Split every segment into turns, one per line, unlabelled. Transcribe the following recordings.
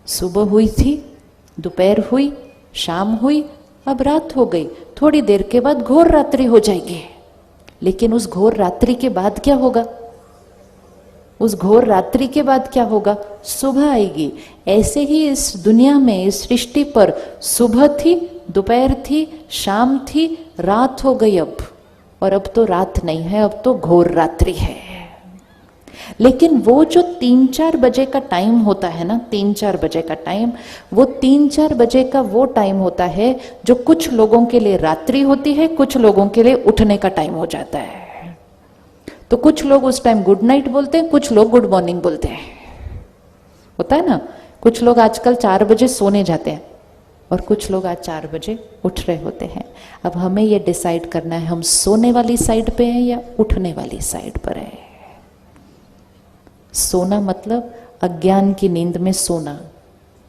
सुबह हुई थी, दोपहर हुई, शाम हुई, अब रात हो गई, थोड़ी देर के बाद घोर रात्रि हो जाएगी। लेकिन उस घोर रात्रि के बाद क्या होगा? उस घोर रात्रि के बाद क्या होगा? सुबह आएगी। ऐसे ही इस दुनिया में, इस सृष्टि पर सुबह थी, दोपहर थी, शाम थी, रात हो गई अब। और अब तो रात नहीं है, अब तो घोर रात्रि है। लेकिन वो जो 3-4 बजे का टाइम होता है ना, 3-4 बजे का टाइम, वो 3-4 बजे का वो टाइम होता है जो कुछ लोगों के लिए रात्रि होती है, कुछ लोगों के लिए उठने का टाइम हो जाता है। तो कुछ लोग उस टाइम गुड नाइट बोलते हैं, कुछ लोग गुड मॉर्निंग बोलते हैं। होता है ना, कुछ लोग आजकल 4 बजे सोने जाते हैं और कुछ लोग आज 4 बजे उठ रहे होते हैं। अब हमें ये डिसाइड करना है, हम सोने वाली साइड पे हैं या उठने वाली साइड पर है। सोना मतलब अज्ञान की नींद में सोना,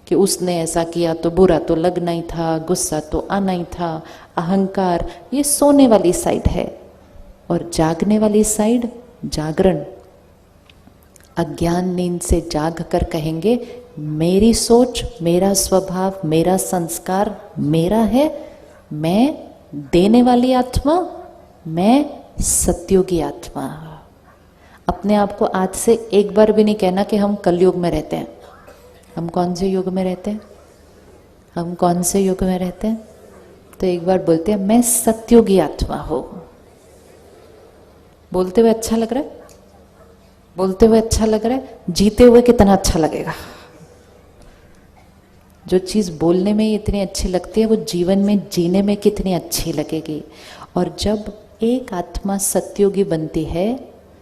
कि उसने ऐसा किया तो बुरा तो लगना ही था, गुस्सा तो आना ही था, अहंकार, ये सोने वाली साइड है। और जागने वाली साइड जागरण। अज्ञान नींद से जाग कर कहेंगे मेरी सोच, मेरा स्वभाव, मेरा संस्कार मेरा है, मैं देने वाली आत्मा, मैं सत्युगी आत्मा। अपने आप को आज से एक बार भी नहीं कहना कि हम कलयुग में रहते हैं। हम कौन से युग में रहते हैं? हम कौन से युग में रहते हैं? तो एक बार बोलते हैं मैं सत्युगी आत्मा हूं। बोलते हुए अच्छा लग रहा है? बोलते हुए अच्छा लग रहा है? जीते हुए कितना अच्छा लगेगा। जो चीज बोलने में इतनी अच्छी लगती है वो जीवन में जीने में कितनी अच्छी लगेगी। और जब एक आत्मा सत्युगी बनती है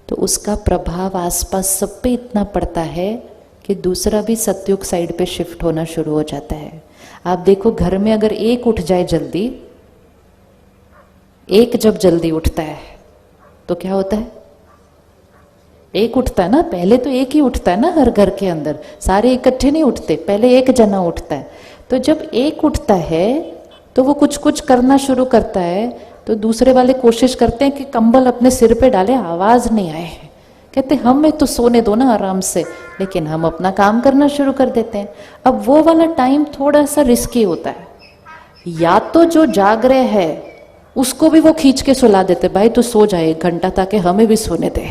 तो उसका प्रभाव आसपास सब पे इतना पड़ता है कि दूसरा भी सत्युग साइड पे शिफ्ट होना शुरू हो जाता है। आप देखो, घर में अगर एक उठ जाए जल्दी, एक जब जल्दी उठता है तो क्या होता है? एक उठता है ना, पहले तो एक ही उठता है ना, हर घर के अंदर सारे इकट्ठे नहीं उठते, पहले एक जना उठता है। तो जब एक उठता है तो वो कुछ कुछ करना शुरू करता है, तो दूसरे वाले कोशिश करते हैं कि कंबल अपने सिर पे डाले, आवाज नहीं आए। कहते हमें तो सोने दो ना आराम से, लेकिन हम अपना काम करना शुरू कर देते हैं। अब वो वाला टाइम थोड़ा सा रिस्की होता है। या तो जो जाग रहे हैं उसको भी वो खींच के सुला देते, भाई तू सो जाए 1 घंटा ताकि हमें भी सोने दे।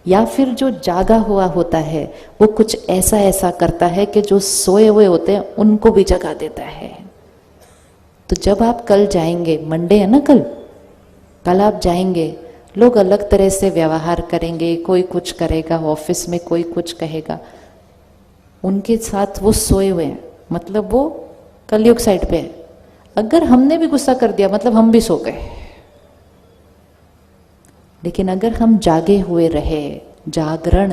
या फिर जो जागा हुआ होता है वो कुछ ऐसा ऐसा करता है कि जो सोए हुए होते हैं उनको भी जगा देता है। तो जब आप कल जाएंगे, मंडे है ना कल आप जाएंगे, लोग अलग तरह से व्यवहार करेंगे, कोई कुछ करेगा, ऑफिस में कोई कुछ कहेगा, उनके साथ वो सोए हुए हैं, मतलब वो कलयुग साइड पे है। अगर हमने भी गुस्सा कर दिया मतलब हम भी सो गए। लेकिन अगर हम जागे हुए रहे, जागरण,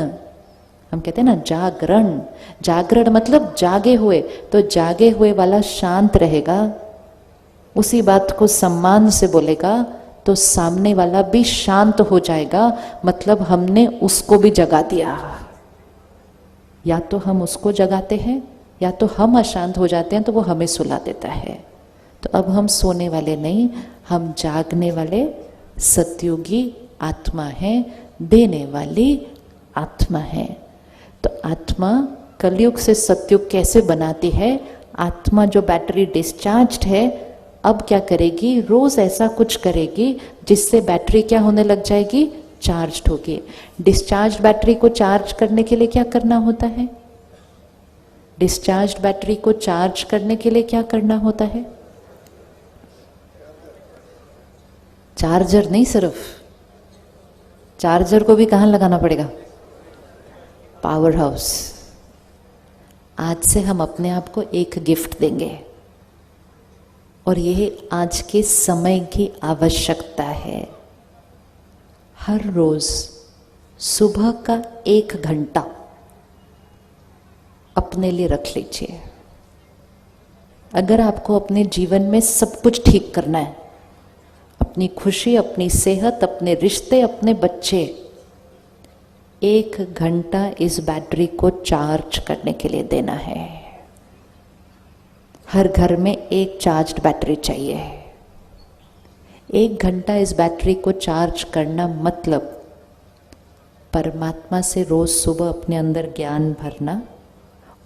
हम कहते हैं ना जागरण, जागरण मतलब जागे हुए, तो जागे हुए वाला शांत रहेगा, उसी बात को सम्मान से बोलेगा तो सामने वाला भी शांत हो जाएगा, मतलब हमने उसको भी जगा दिया। या तो हम उसको जगाते हैं या तो हम अशांत हो जाते हैं तो वो हमें सुला देता है। तो अब हम सोने वाले नहीं, हम जागने वाले सत्युगी आत्मा है, देने वाली आत्मा है। तो आत्मा कलयुग से सत्युग कैसे बनाती है? आत्मा जो बैटरी डिस्चार्ज्ड है अब क्या करेगी? रोज ऐसा कुछ करेगी जिससे बैटरी क्या होने लग जाएगी? चार्ज्ड होगी। डिस्चार्ज बैटरी को चार्ज करने के लिए क्या करना होता है? डिस्चार्ज बैटरी को चार्ज करने के लिए क्या करना होता है? चार्जर नहीं, सिर्फ चार्जर को भी कहाँ लगाना पड़ेगा? Power house. आज से हम अपने आप को एक गिफ्ट देंगे और यह आज के समय की आवश्यकता है। हर रोज सुबह का 1 घंटा अपने लिए रख लीजिए। अगर आपको अपने जीवन में सब कुछ ठीक करना है, अपनी खुशी, अपनी सेहत, अपने रिश्ते, अपने बच्चे, 1 घंटा इस बैटरी को चार्ज करने के लिए देना है। हर घर में एक चार्ज्ड बैटरी चाहिए। 1 घंटा इस बैटरी को चार्ज करना मतलब परमात्मा से रोज सुबह अपने अंदर ज्ञान भरना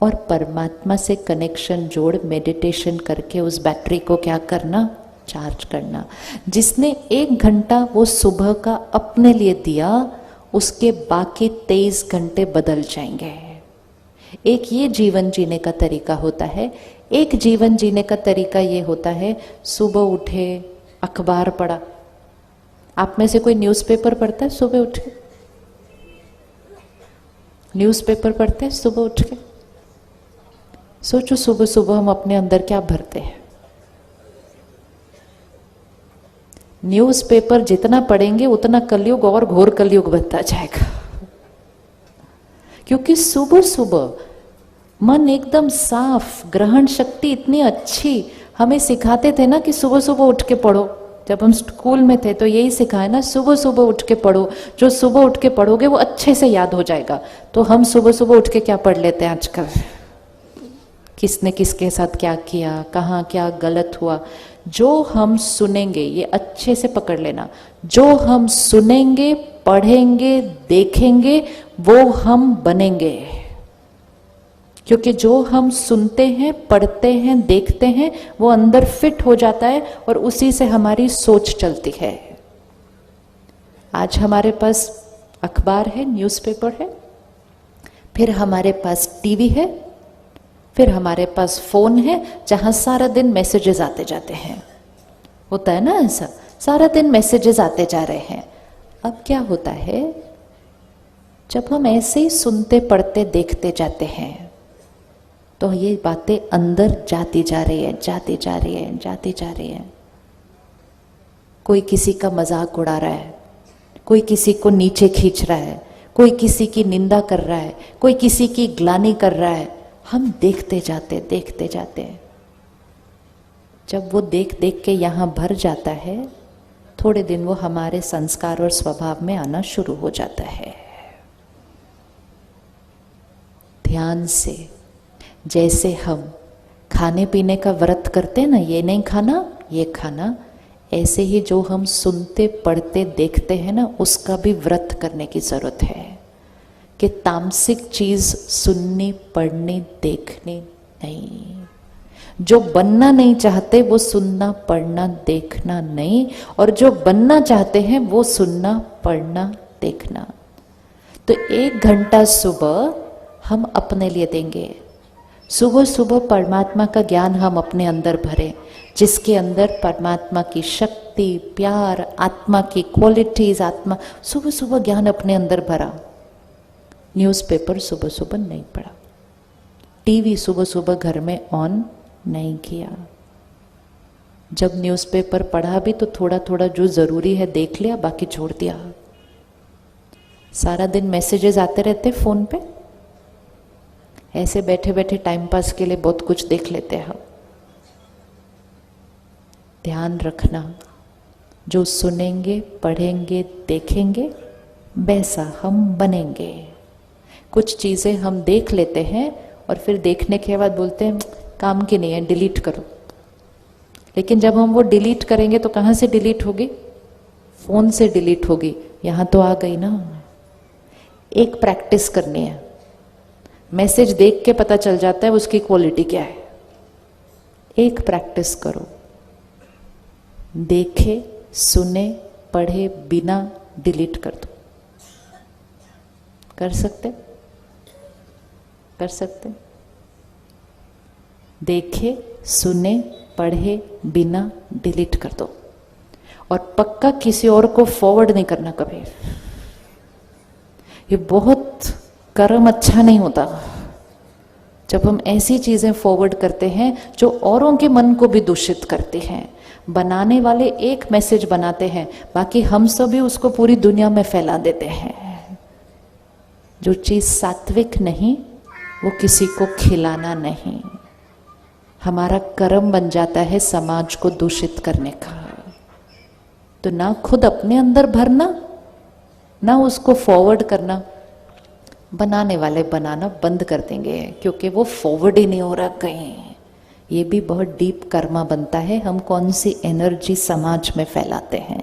और परमात्मा से कनेक्शन जोड़ मेडिटेशन करके उस बैटरी को क्या करना, चार्ज करना। जिसने 1 घंटा वो सुबह का अपने लिए दिया, उसके बाकी 23 घंटे बदल जाएंगे। एक ये जीवन जीने का तरीका होता है। एक जीवन जीने का तरीका ये होता है, सुबह उठे, अखबार पढ़ा। आप में से कोई न्यूज़पेपर पढ़ता है सुबह उठ के? न्यूज़पेपर पढ़ते हैं सुबह उठ के? सोचो सुबह सुबह हम अपने अंदर क्या भरते हैं। न्यूज़पेपर जितना पढ़ेंगे उतना कलयुग और घोर कलयुग बनता जाएगा। क्योंकि सुबह सुबह मन एकदम साफ, ग्रहण शक्ति इतनी अच्छी। हमें सिखाते थे ना कि सुबह सुबह उठ के पढ़ो। जब हम स्कूल में थे तो यही सिखाया ना, सुबह सुबह उठ के पढ़ो। जो सुबह उठ के पढ़ोगे वो अच्छे से याद हो जाएगा। तो हम सुबह सुबह उठ के क्या पढ़ लेते हैं आजकल? किसने किसके साथ क्या किया, कहाँ क्या गलत हुआ। जो हम सुनेंगे, ये अच्छे से पकड़ लेना, जो हम सुनेंगे, पढ़ेंगे, देखेंगे, वो हम बनेंगे। क्योंकि जो हम सुनते हैं, पढ़ते हैं, देखते हैं, वो अंदर फिट हो जाता है और उसी से हमारी सोच चलती है। आज हमारे पास अखबार है, न्यूज़पेपर है, फिर हमारे पास टीवी है, फिर हमारे पास फोन है जहां सारा दिन मैसेजेस आते जाते हैं। होता है ना ऐसा, सारा दिन मैसेजेस आते जा रहे हैं। अब क्या होता है, जब हम ऐसे ही सुनते, पढ़ते, देखते जाते हैं तो ये बातें अंदर जाती जा रही है, जाती जा रही है, जाती जा रही है। कोई किसी का मजाक उड़ा रहा है, कोई किसी को नीचे खींच रहा है, कोई किसी की निंदा कर रहा है, कोई किसी की ग्लानि कर रहा है। हम देखते जाते, देखते जाते हैं। जब वो देख देख के यहाँ भर जाता है, थोड़े दिन वो हमारे संस्कार और स्वभाव में आना शुरू हो जाता है। ध्यान से, जैसे हम खाने पीने का व्रत करते हैं ना, ये नहीं खाना, ये खाना, ऐसे ही जो हम सुनते, पढ़ते, देखते हैं ना, उसका भी व्रत करने की जरूरत है। कि तामसिक चीज सुननी, पढ़नी, देखनी नहीं। जो बनना नहीं चाहते वो सुनना, पढ़ना, देखना नहीं, और जो बनना चाहते हैं वो सुनना, पढ़ना, देखना। तो 1 घंटा सुबह हम अपने लिए देंगे। सुबह सुबह परमात्मा का ज्ञान हम अपने अंदर भरें, जिसके अंदर परमात्मा की शक्ति, प्यार, आत्मा की क्वालिटीज, आत्मा, सुबह सुबह ज्ञान अपने अंदर भरा। न्यूज़पेपर सुबह सुबह नहीं पढ़ा, टीवी सुबह सुबह घर में ऑन नहीं किया। जब न्यूज़पेपर पढ़ा भी तो थोड़ा थोड़ा जो जरूरी है देख लिया, बाकी छोड़ दिया। सारा दिन मैसेजेस आते रहते फोन पे, ऐसे बैठे बैठे टाइम पास के लिए बहुत कुछ देख लेते हैं हम। ध्यान रखना, जो सुनेंगे, पढ़ेंगे, देखेंगे, वैसा हम बनेंगे। कुछ चीज़ें हम देख लेते हैं और फिर देखने के बाद बोलते हैं काम की नहीं है, डिलीट करो। लेकिन जब हम वो डिलीट करेंगे तो कहाँ से डिलीट होगी? फोन से डिलीट होगी। यहाँ तो आ गई ना। एक प्रैक्टिस करनी है। मैसेज देख के पता चल जाता है उसकी क्वालिटी क्या है। एक प्रैक्टिस करो, देखे, सुने, पढ़े बिना डिलीट कर दो। कर सकते? कर सकते? देखे, सुने, पढ़े बिना डिलीट कर दो। और पक्का किसी और को फॉरवर्ड नहीं करना कभी। ये बहुत कर्म अच्छा नहीं होता जब हम ऐसी चीजें फॉरवर्ड करते हैं जो औरों के मन को भी दूषित करती हैं। बनाने वाले एक मैसेज बनाते हैं, बाकी हम सभी उसको पूरी दुनिया में फैला देते हैं। जो चीज सात्विक नहीं वो किसी को खिलाना नहीं। हमारा कर्म बन जाता है समाज को दूषित करने का। तो ना खुद अपने अंदर भरना, ना उसको फॉरवर्ड करना। बनाने वाले बनाना बंद कर देंगे क्योंकि वो फॉरवर्ड ही नहीं हो रहा कहीं। ये भी बहुत डीप कर्मा बनता है, हम कौन सी एनर्जी समाज में फैलाते हैं।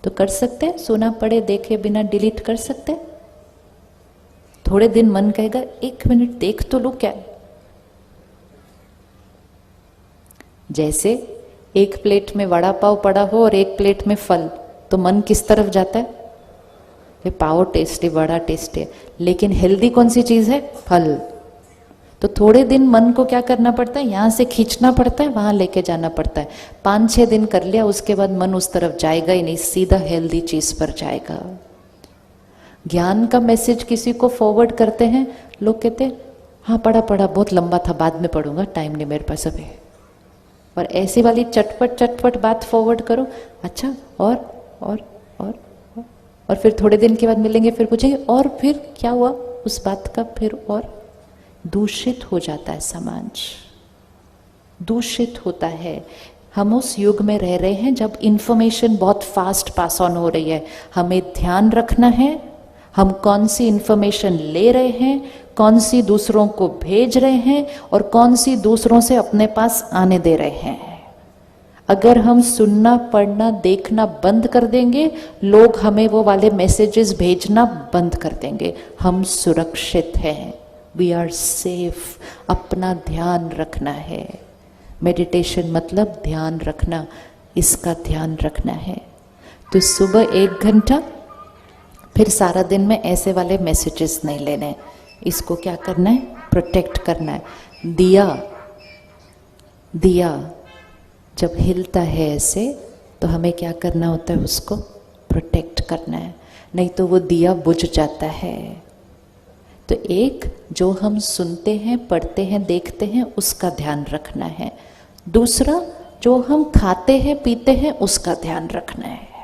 तो कर सकते हैं, सुना, पढ़े, देखे बिना डिलीट कर सकते हैं। थोड़े दिन मन कहेगा 1 मिनट देख तो लो क्या है। जैसे एक प्लेट में वड़ा पाव पड़ा हो और एक प्लेट में फल, तो मन किस तरफ जाता है? ये पाव टेस्टी, वड़ा टेस्टी है, लेकिन हेल्दी कौन सी चीज है? फल। तो थोड़े दिन मन को क्या करना पड़ता है? यहां से खींचना पड़ता है, वहां लेके जाना पड़ता है। 5-6 दिन कर लिया, उसके बाद मन उस तरफ जाएगा ही नहीं, सीधा हेल्दी चीज पर जाएगा। ज्ञान का मैसेज किसी को फॉरवर्ड करते हैं, लोग कहते हैं हाँ पढ़ा बहुत लंबा था, बाद में पढ़ूंगा, टाइम नहीं मेरे पास अभी। और ऐसी वाली चटपट बात फॉरवर्ड करो, अच्छा और फिर थोड़े दिन के बाद मिलेंगे, फिर पूछेंगे और फिर क्या हुआ उस बात का, फिर और दूषित हो जाता है समाज, दूषित होता है। हम उस युग में रह रहे हैं जब इंफॉर्मेशन बहुत फास्ट पास ऑन हो रही है। हमें ध्यान रखना है हम कौन सी इंफॉर्मेशन ले रहे हैं, कौन सी दूसरों को भेज रहे हैं और कौन सी दूसरों से अपने पास आने दे रहे हैं। अगर हम सुनना, पढ़ना, देखना बंद कर देंगे, लोग हमें वो वाले मैसेजेस भेजना बंद कर देंगे। हम सुरक्षित हैं, वी आर सेफ। अपना ध्यान रखना है। मेडिटेशन मतलब ध्यान रखना, इसका ध्यान रखना है। तो सुबह 1 घंटा, फिर सारा दिन में ऐसे वाले मैसेजेस नहीं लेने। इसको क्या करना है? प्रोटेक्ट करना है। दिया जब हिलता है ऐसे, तो हमें क्या करना होता है? उसको प्रोटेक्ट करना है, नहीं तो वो दिया बुझ जाता है। तो एक जो हम सुनते हैं, पढ़ते हैं, देखते हैं, उसका ध्यान रखना है। दूसरा जो हम खाते हैं, पीते हैं, उसका ध्यान रखना है।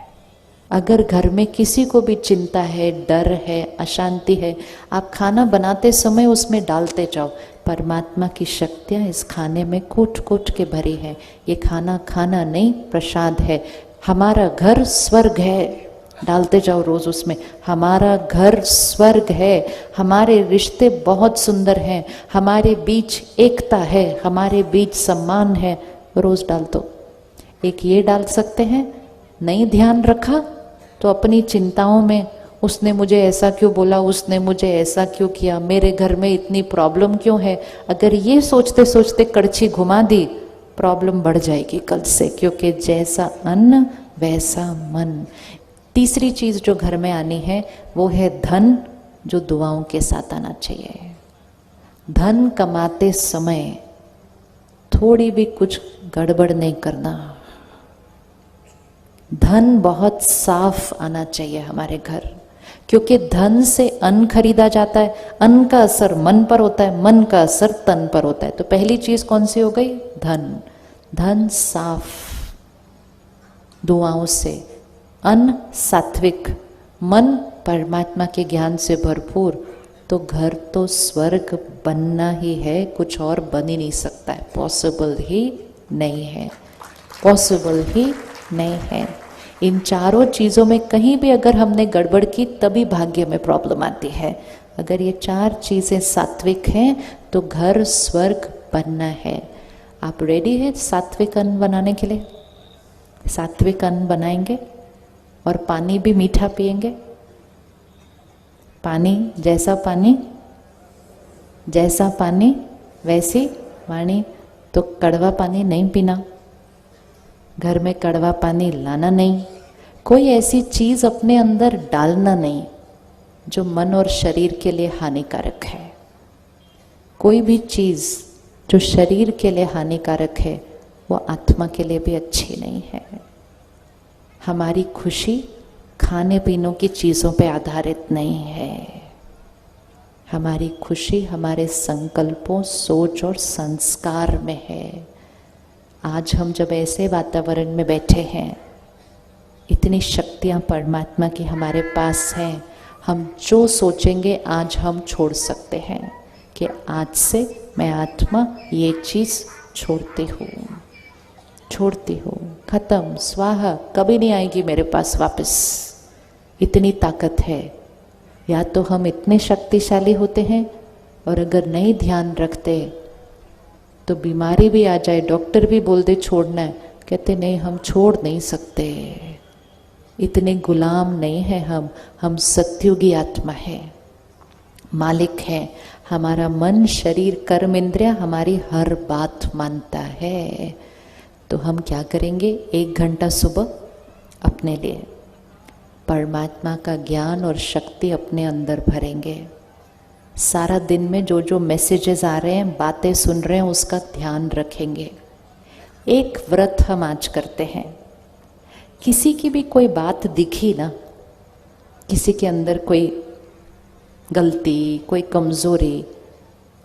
अगर घर में किसी को भी चिंता है, डर है, अशांति है, आप खाना बनाते समय उसमें डालते जाओ, परमात्मा की शक्तियाँ इस खाने में कूट कूट के भरी है। ये खाना खाना नहीं, प्रसाद है। हमारा घर स्वर्ग है, डालते जाओ रोज उसमें, हमारा घर स्वर्ग है। हमारे रिश्ते बहुत सुंदर हैं, हमारे बीच एकता है, हमारे बीच सम्मान है, रोज डाल दो। एक ये डाल सकते हैं। नहीं ध्यान रखा तो अपनी चिंताओं में, उसने मुझे ऐसा क्यों बोला, उसने मुझे ऐसा क्यों किया, मेरे घर में इतनी प्रॉब्लम क्यों है, अगर ये सोचते सोचते कड़छी घुमा दी, प्रॉब्लम बढ़ जाएगी कल से, क्योंकि जैसा अन्न वैसा मन। तीसरी चीज जो घर में आनी है वो है धन, जो दुआओं के साथ आना चाहिए। धन कमाते समय थोड़ी भी कुछ गड़बड़ नहीं करना। धन बहुत साफ आना चाहिए हमारे घर, क्योंकि धन से अन्न खरीदा जाता है। अन्न का असर मन पर होता है, मन का असर तन पर होता है। तो पहली चीज कौन सी हो गई? धन। धन साफ, दुआओं से। अन्न सात्विक, मन परमात्मा के ज्ञान से भरपूर। तो घर तो स्वर्ग बनना ही है, कुछ और बन ही नहीं सकता है, पॉसिबल ही नहीं है, पॉसिबल ही नहीं है। इन चारों चीज़ों में कहीं भी अगर हमने गड़बड़ की, तभी भाग्य में प्रॉब्लम आती है। अगर ये 4 चीज़ें सात्विक हैं तो घर स्वर्ग बनना है। आप रेडी है सात्विक अन्न बनाने के लिए? सात्विक अन्न बनाएंगे और पानी भी मीठा पिएंगे। पानी जैसा पानी वैसी वाणी। तो कड़वा पानी नहीं पीना, घर में कड़वा पानी लाना नहीं, कोई ऐसी चीज अपने अंदर डालना नहीं जो मन और शरीर के लिए हानिकारक है। कोई भी चीज जो शरीर के लिए हानिकारक है वो आत्मा के लिए भी अच्छी नहीं है। हमारी खुशी खाने पीने की चीजों पे आधारित नहीं है। हमारी खुशी हमारे संकल्पों, सोच और संस्कार में है। आज हम जब ऐसे वातावरण में बैठे हैं, इतनी शक्तियाँ परमात्मा की हमारे पास हैं, हम जो सोचेंगे आज हम छोड़ सकते हैं कि आज से मैं आत्मा ये चीज़ छोड़ती हूँ, खत्म, स्वाहा, कभी नहीं आएगी मेरे पास वापस। इतनी ताकत है। या तो हम इतने शक्तिशाली होते हैं, और अगर नहीं ध्यान रखते तो बीमारी भी आ जाए, डॉक्टर भी बोल दे छोड़ना है, कहते नहीं हम छोड़ नहीं सकते, इतने गुलाम नहीं है हम सत्युगी आत्मा है। मालिक है। हमारा मन, शरीर, कर्म, इंद्रिया हमारी हर बात मानता है। तो हम क्या करेंगे? 1 घंटा सुबह अपने लिए परमात्मा का ज्ञान और शक्ति अपने अंदर भरेंगे। सारा दिन में जो जो मैसेजेस आ रहे हैं, बातें सुन रहे हैं, उसका ध्यान रखेंगे। एक व्रत हम आज करते हैं। किसी की भी कोई बात दिखी ना, किसी के अंदर कोई गलती, कोई कमजोरी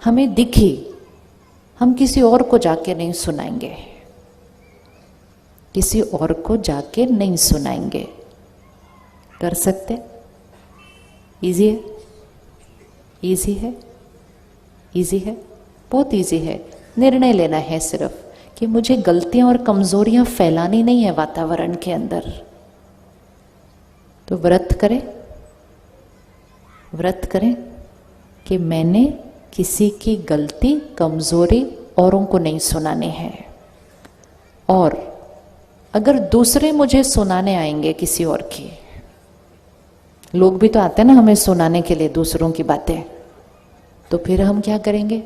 हमें दिखी, हम किसी और को जाके नहीं सुनाएंगे, किसी और को जाके नहीं सुनाएंगे। कर सकते? इजी है? इजी है? इजी है, बहुत इजी है। निर्णय लेना है सिर्फ कि मुझे गलतियां और कमजोरियां फैलानी नहीं है वातावरण के अंदर। तो व्रत करें, व्रत करें कि मैंने किसी की गलती, कमजोरी औरों को नहीं सुनानी है। और अगर दूसरे मुझे सुनाने आएंगे किसी और की, लोग भी तो आते हैं ना हमें सुनाने के लिए दूसरों की बातें, तो फिर हम क्या करेंगे?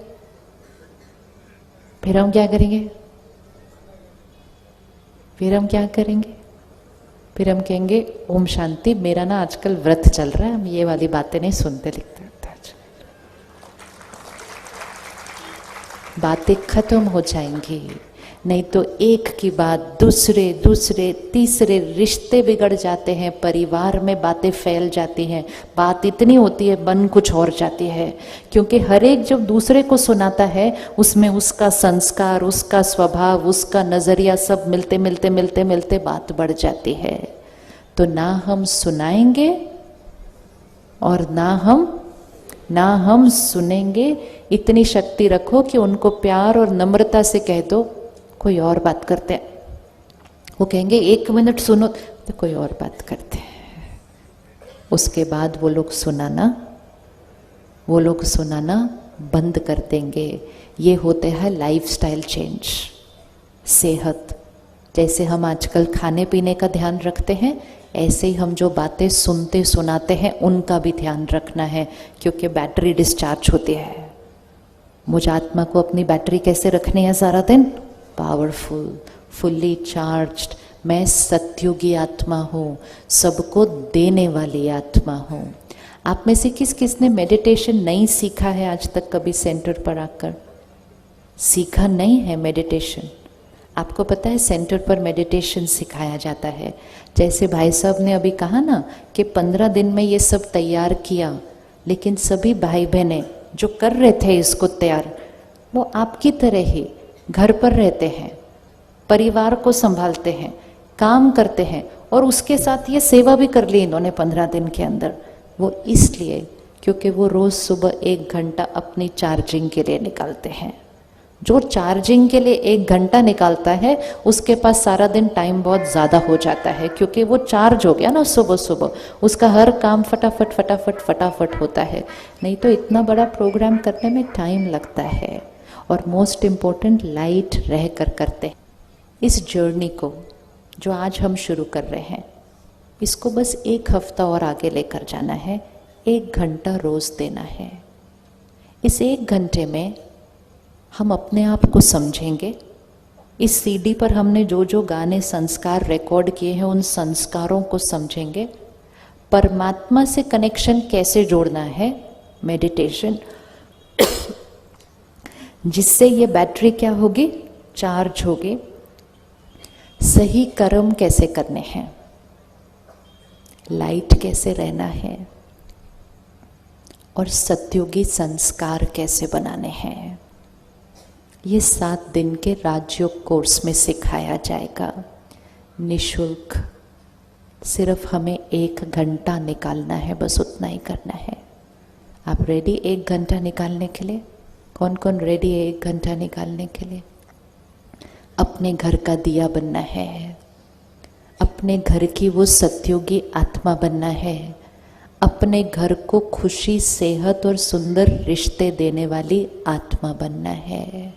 फिर हम क्या करेंगे? फिर हम क्या करेंगे? फिर हम कहेंगे ओम शांति, मेरा ना आजकल व्रत चल रहा है, हम ये वाली बातें नहीं सुनते लिखते। बातें खत्म हो जाएंगी। नहीं तो एक की बात दूसरे दूसरे तीसरे रिश्ते बिगड़ जाते हैं, परिवार में बातें फैल जाती हैं। बात इतनी होती है, बन कुछ और जाती है, क्योंकि हर एक जब दूसरे को सुनाता है उसमें उसका संस्कार, उसका स्वभाव, उसका नजरिया सब मिलते मिलते मिलते मिलते बात बढ़ जाती है। तो ना हम सुनाएंगे और ना हम सुनेंगे। इतनी शक्ति रखो कि उनको प्यार और नम्रता से कह दो कोई और बात करते हैं। वो कहेंगे 1 मिनट सुनो, तो कोई और बात करते हैं। उसके बाद वो लोग सुनाना बंद कर देंगे। ये होते हैं लाइफस्टाइल चेंज। सेहत, जैसे हम आजकल खाने पीने का ध्यान रखते हैं, ऐसे ही हम जो बातें सुनते सुनाते हैं उनका भी ध्यान रखना है, क्योंकि बैटरी डिस्चार्ज होती है। मुझे आत्मा को अपनी बैटरी कैसे रखनी है? सारा दिन पावरफुल, फुल्ली चार्ज्ड। मैं सत्युगी आत्मा हूँ, सबको देने वाली आत्मा हूँ। आप में से किस किस ने मेडिटेशन नहीं सीखा है आज तक? कभी सेंटर पर आकर सीखा नहीं है मेडिटेशन? आपको पता है सेंटर पर मेडिटेशन सिखाया जाता है। जैसे भाई साहब ने अभी कहा ना कि 15 दिन में ये सब तैयार किया, लेकिन सभी भाई बहनें जो कर रहे थे इसको तैयार, वो आपकी तरह ही घर पर रहते हैं, परिवार को संभालते हैं, काम करते हैं, और उसके साथ ये सेवा भी कर ली इन्होंने 15 दिन के अंदर। वो इसलिए क्योंकि वो रोज सुबह 1 घंटा अपनी चार्जिंग के लिए निकालते हैं। जो चार्जिंग के लिए 1 घंटा निकालता है उसके पास सारा दिन टाइम बहुत ज़्यादा हो जाता है, क्योंकि वो चार्ज हो गया ना सुबह सुबह, उसका हर काम फटाफट फटाफट फटाफट होता है। नहीं तो इतना बड़ा प्रोग्राम करने में टाइम लगता है। और मोस्ट इम्पोर्टेंट, लाइट रह कर करते हैं। इस जर्नी को जो आज हम शुरू कर रहे हैं, इसको बस 1 हफ्ता और आगे लेकर जाना है। 1 घंटा रोज देना है। इस 1 घंटे में हम अपने आप को समझेंगे। इस सीडी पर हमने जो जो गाने, संस्कार रिकॉर्ड किए हैं, उन संस्कारों को समझेंगे। परमात्मा से कनेक्शन कैसे जोड़ना है, मेडिटेशन, जिससे ये बैटरी क्या होगी? चार्ज होगी। सही कर्म कैसे करने हैं, लाइट कैसे रहना है, और सत्युगी संस्कार कैसे बनाने हैं, ये 7 दिन के राजयोग कोर्स में सिखाया जाएगा, निशुल्क। सिर्फ हमें 1 घंटा निकालना है, बस उतना ही करना है। आप रेडी 1 घंटा निकालने के लिए? कौन कौन रेडी है 1 घंटा निकालने के लिए? अपने घर का दिया बनना है, अपने घर की वो सत्योगी आत्मा बनना है, अपने घर को खुशी, सेहत और सुंदर रिश्ते देने वाली आत्मा बनना है।